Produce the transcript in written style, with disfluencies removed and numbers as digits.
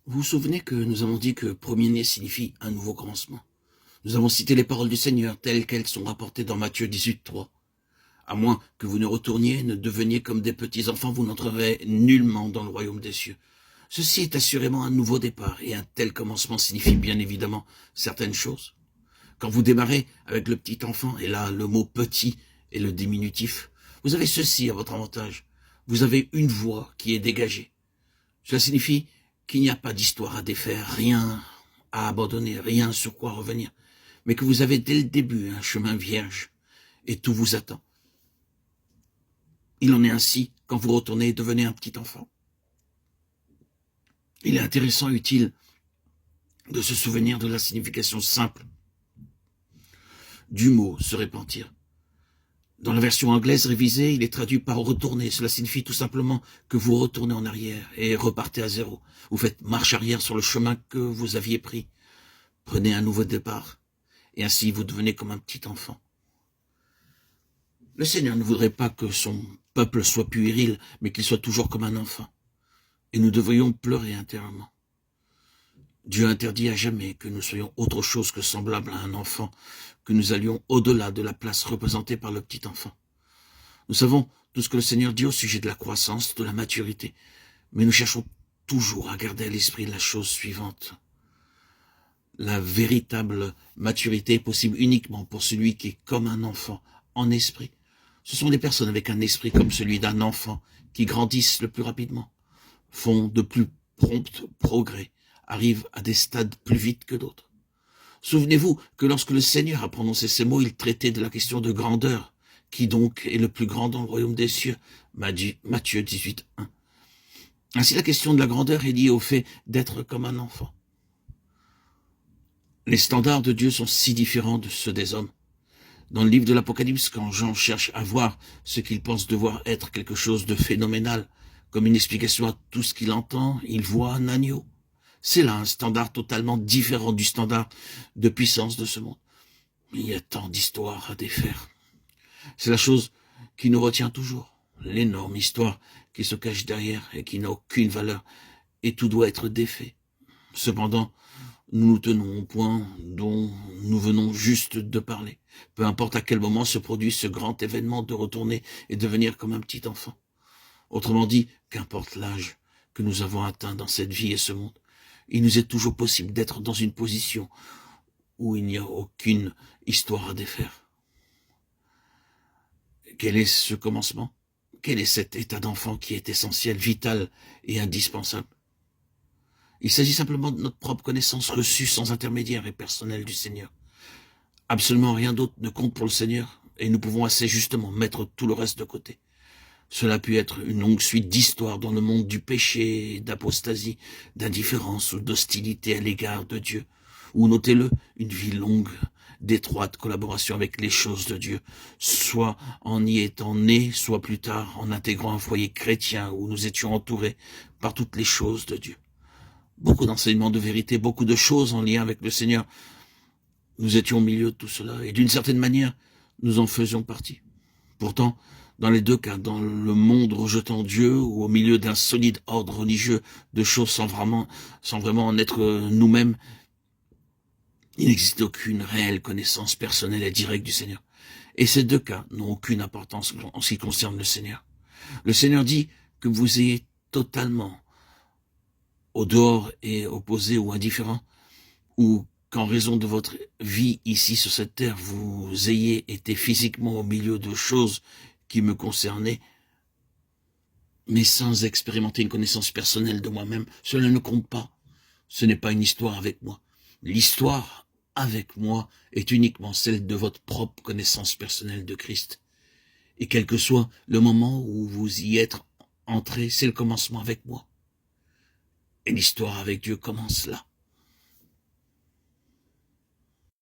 Vous vous souvenez que nous avons dit que premier-né signifie un nouveau commencement. Nous avons cité les paroles du Seigneur telles qu'elles sont rapportées dans Matthieu 18:3. À moins que vous ne retourniez, ne deveniez comme des petits enfants, vous n'entrerez nullement dans le royaume des cieux. Ceci est assurément un nouveau départ, et un tel commencement signifie bien évidemment certaines choses. Quand vous démarrez avec le petit enfant, et là le mot petit est le diminutif, vous avez ceci à votre avantage. Vous avez une voie qui est dégagée. Cela signifie qu'il n'y a pas d'histoire à défaire, rien à abandonner, rien sur quoi revenir, mais que vous avez dès le début un chemin vierge, et tout vous attend. Il en est ainsi quand vous retournez et devenez un petit enfant. Il est intéressant et utile de se souvenir de la signification simple du mot « se repentir ». Dans la version anglaise révisée, il est traduit par « retourner ». Cela signifie tout simplement que vous retournez en arrière et repartez à zéro. Vous faites marche arrière sur le chemin que vous aviez pris. Prenez un nouveau départ et ainsi vous devenez comme un petit enfant. Le Seigneur ne voudrait pas que son peuple soit puéril, mais qu'il soit toujours comme un enfant. Et nous devrions pleurer intérieurement. Dieu interdit à jamais que nous soyons autre chose que semblables à un enfant, que nous allions au-delà de la place représentée par le petit enfant. Nous savons tout ce que le Seigneur dit au sujet de la croissance, de la maturité, mais nous cherchons toujours à garder à l'esprit la chose suivante. La véritable maturité est possible uniquement pour celui qui est comme un enfant, en esprit. Ce sont des personnes avec un esprit comme celui d'un enfant qui grandissent le plus rapidement, font de plus prompts progrès, arrivent à des stades plus vite que d'autres. Souvenez-vous que lorsque le Seigneur a prononcé ces mots, il traitait de la question de grandeur. Qui donc est le plus grand dans le royaume des cieux? Matthieu 18:1. Ainsi, la question de la grandeur est liée au fait d'être comme un enfant. Les standards de Dieu sont si différents de ceux des hommes. Dans le livre de l'Apocalypse, quand Jean cherche à voir ce qu'il pense devoir être quelque chose de phénoménal, comme une explication à tout ce qu'il entend, il voit un agneau. C'est là un standard totalement différent du standard de puissance de ce monde. Mais il y a tant d'histoires à défaire. C'est la chose qui nous retient toujours, l'énorme histoire qui se cache derrière et qui n'a aucune valeur, et tout doit être défait. Cependant, nous nous tenons au point dont nous venons juste de parler. Peu importe à quel moment se produit ce grand événement de retourner et devenir comme un petit enfant. Autrement dit, qu'importe l'âge que nous avons atteint dans cette vie et ce monde, il nous est toujours possible d'être dans une position où il n'y a aucune histoire à défaire. Quel est ce commencement? Quel est cet état d'enfant qui est essentiel, vital et indispensable? Il s'agit simplement de notre propre connaissance reçue sans intermédiaire et personnelle du Seigneur. Absolument rien d'autre ne compte pour le Seigneur, et nous pouvons assez justement mettre tout le reste de côté. Cela peut être une longue suite d'histoires dans le monde du péché, d'apostasie, d'indifférence ou d'hostilité à l'égard de Dieu, ou notez-le, une vie longue, d'étroite collaboration avec les choses de Dieu, soit en y étant nés, soit plus tard en intégrant un foyer chrétien où nous étions entourés par toutes les choses de Dieu. Beaucoup d'enseignements de vérité, beaucoup de choses en lien avec le Seigneur. Nous étions au milieu de tout cela, et d'une certaine manière, nous en faisions partie. Pourtant, dans les deux cas, dans le monde rejetant Dieu ou au milieu d'un solide ordre religieux de choses sans vraiment en être nous-mêmes, il n'existe aucune réelle connaissance personnelle et directe du Seigneur. Et ces deux cas n'ont aucune importance en ce qui concerne le Seigneur. Le Seigneur dit que vous ayez totalement au dehors et opposé ou indifférent, ou qu'en raison de votre vie ici sur cette terre, vous ayez été physiquement au milieu de choses qui me concernaient, mais sans expérimenter une connaissance personnelle de moi-même, cela ne compte pas. Ce n'est pas une histoire avec moi. L'histoire avec moi est uniquement celle de votre propre connaissance personnelle de Christ. Et quel que soit le moment où vous y êtes entré, c'est le commencement avec moi. Et l'histoire avec Dieu commence là.